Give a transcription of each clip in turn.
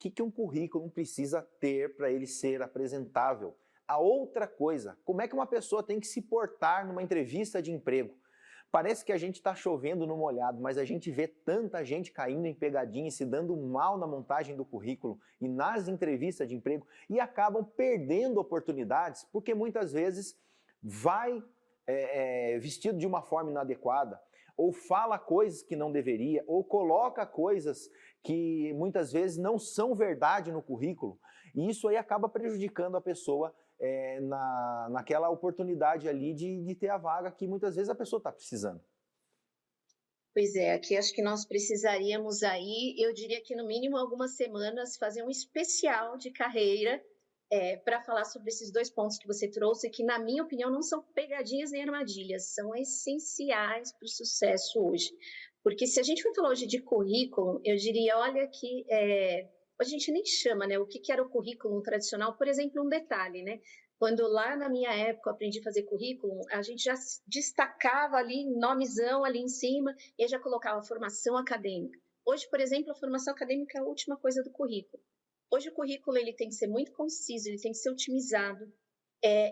que um currículo precisa ter para ele ser apresentável. A outra coisa, como é que uma pessoa tem que se portar numa entrevista de emprego? Parece que a gente está chovendo no molhado, mas a gente vê tanta gente caindo em pegadinha e se dando mal na montagem do currículo e nas entrevistas de emprego e acabam perdendo oportunidades porque muitas vezes vai vestido de uma forma inadequada, ou fala coisas que não deveria, ou coloca coisas que muitas vezes não são verdade no currículo, e isso aí acaba prejudicando a pessoa naquela oportunidade ali de ter a vaga que muitas vezes a pessoa está precisando. Pois é, aqui acho que nós precisaríamos aí, eu diria que no mínimo algumas semanas, fazer um especial de carreira, para falar sobre esses 2 pontos que você trouxe, que na minha opinião não são pegadinhas nem armadilhas, são essenciais para o sucesso hoje. Porque se a gente for falar hoje de currículo, eu diria, olha que, a gente nem chama, né, o que que era o currículo tradicional, por exemplo, um detalhe, né, quando lá na minha época eu aprendi a fazer currículo, a gente já destacava ali, nomezão ali em cima, e já colocava formação acadêmica. Hoje, por exemplo, a formação acadêmica é a última coisa do currículo. Hoje o currículo ele tem que ser muito conciso, ele tem que ser otimizado,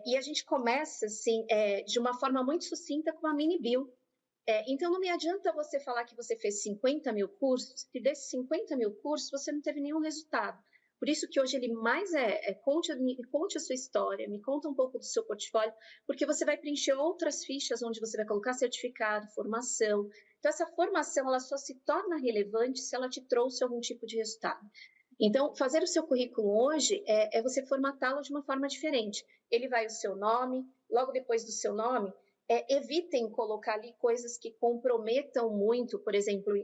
e a gente começa assim, de uma forma muito sucinta com uma mini bio. Então não me adianta você falar que você fez 50.000 cursos, que desses 50.000 cursos você não teve nenhum resultado. Por isso que hoje ele mais conte a sua história, me conta um pouco do seu portfólio, porque você vai preencher outras fichas onde você vai colocar certificado, formação. Então essa formação ela só se torna relevante se ela te trouxe algum tipo de resultado. Então, fazer o seu currículo hoje é você formatá-lo de uma forma diferente. Ele vai o seu nome, logo depois do seu nome, evitem colocar ali coisas que comprometam muito, por exemplo,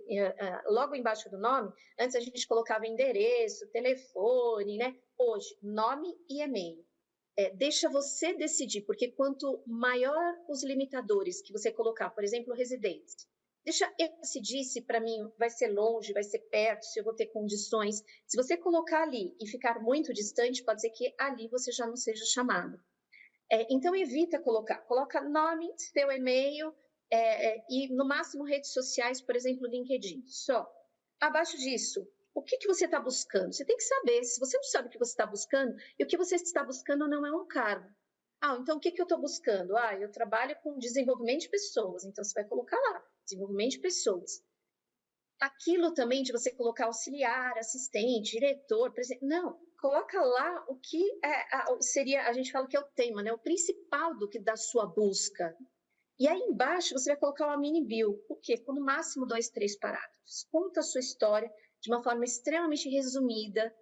logo embaixo do nome, antes a gente colocava endereço, telefone, né? Hoje, nome e e-mail. Deixa você decidir, porque quanto maior os limitadores que você colocar, por exemplo, residência, deixa eu decidir se para mim vai ser longe, vai ser perto, se eu vou ter condições. Se você colocar ali e ficar muito distante, pode ser que ali você já não seja chamado. Então, evita coloca nome, seu e-mail e, no máximo, redes sociais, por exemplo, LinkedIn. Só. Abaixo disso, o que que você está buscando? Você tem que saber. Se você não sabe o que você está buscando, e o que você está buscando não é um cargo. Ah, então o que que eu estou buscando? Ah, eu trabalho com desenvolvimento de pessoas. Então, você vai colocar lá, desenvolvimento de pessoas. Aquilo também de você colocar auxiliar, assistente, diretor, presidente, não, coloca lá o que seria, a gente fala que é o tema, né? O principal da sua busca. E aí embaixo você vai colocar uma mini bio. O quê? Com no máximo 2, 3 parágrafos. Conta a sua história de uma forma extremamente resumida,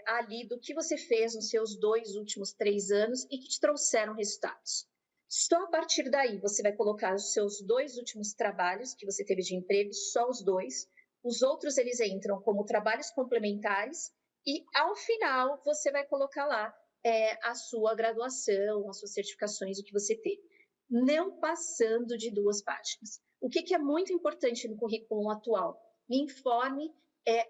ali do que você fez nos seus 2 últimos 3 anos e que te trouxeram resultados. Só a partir daí você vai colocar os seus 2 últimos trabalhos que você teve de emprego, só os 2. Os outros eles entram como trabalhos complementares e ao final você vai colocar lá a sua graduação, as suas certificações, o que você teve. Não passando de 2 páginas. O que que é muito importante no currículo atual? Me informe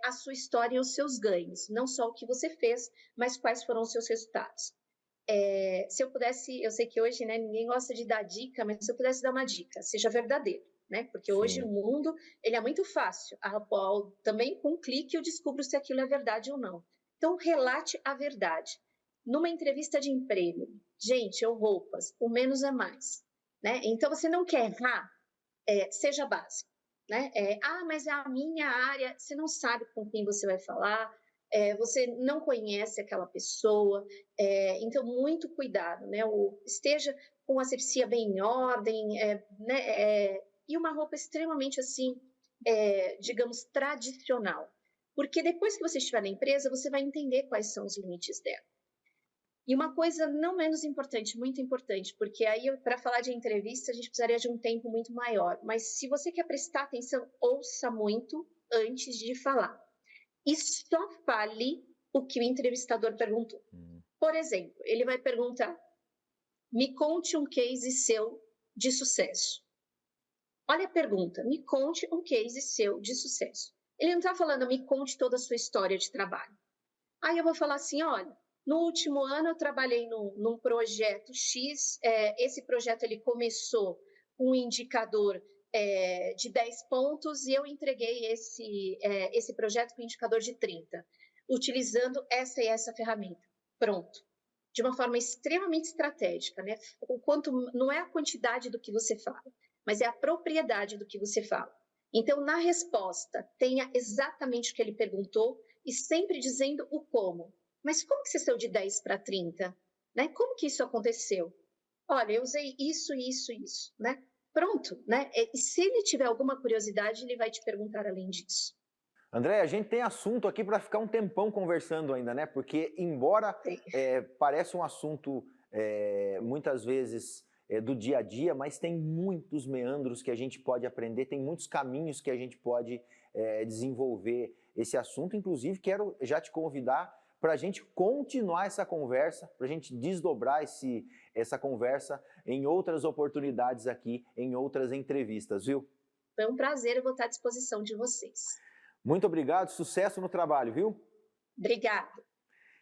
a sua história e os seus ganhos, não só o que você fez, mas quais foram os seus resultados. Se eu pudesse, eu sei que hoje, né, ninguém gosta de dar dica, mas se eu pudesse dar uma dica, seja verdadeiro, né? Porque hoje o Sim. mundo, ele é muito fácil. Também com um clique eu descubro se aquilo é verdade ou não. Então, relate a verdade. Numa entrevista de emprego, gente, ou roupas, o menos é mais, né? Então, você não quer errar, seja básico, né? Mas é a minha área, você não sabe com quem você vai falar, você não conhece aquela pessoa, então muito cuidado, né? Esteja com a sepsia bem em ordem, né? E uma roupa extremamente assim, digamos, tradicional, porque depois que você estiver na empresa, você vai entender quais são os limites dela. E uma coisa não menos importante, muito importante, porque aí para falar de entrevista a gente precisaria de um tempo muito maior, mas se você quer prestar atenção, ouça muito antes de falar. E só fale o que o entrevistador perguntou. Por exemplo, ele vai perguntar: me conte um case seu de sucesso. Olha a pergunta: me conte um case seu de sucesso. Ele não está falando: me conte toda a sua história de trabalho. Aí eu vou falar assim: olha, no último ano eu trabalhei num projeto X, esse projeto ele começou com um indicador de 10 pontos e eu entreguei esse projeto com um indicador de 30. utilizando essa e essa ferramenta. Pronto. De uma forma extremamente estratégica, né? O quanto não é a quantidade do que você fala, mas é a propriedade do que você fala. Então, na resposta, tenha exatamente o que ele perguntou e sempre dizendo o como. Mas como que você saiu de 10 para 30? Né? Como que isso aconteceu? Olha, eu usei isso, né? Pronto, né? E se ele tiver alguma curiosidade, ele vai te perguntar além disso. André, a gente tem assunto aqui para ficar um tempão conversando ainda, né? Porque, embora pareça um assunto muitas vezes do dia a dia, mas tem muitos meandros que a gente pode aprender, tem muitos caminhos que a gente pode desenvolver esse assunto. Inclusive, quero já te convidar para a gente continuar essa conversa, para a gente desdobrar essa conversa em outras oportunidades aqui, em outras entrevistas, viu? Foi um prazer, eu vou estar à disposição de vocês. Muito obrigado, sucesso no trabalho, viu? Obrigada.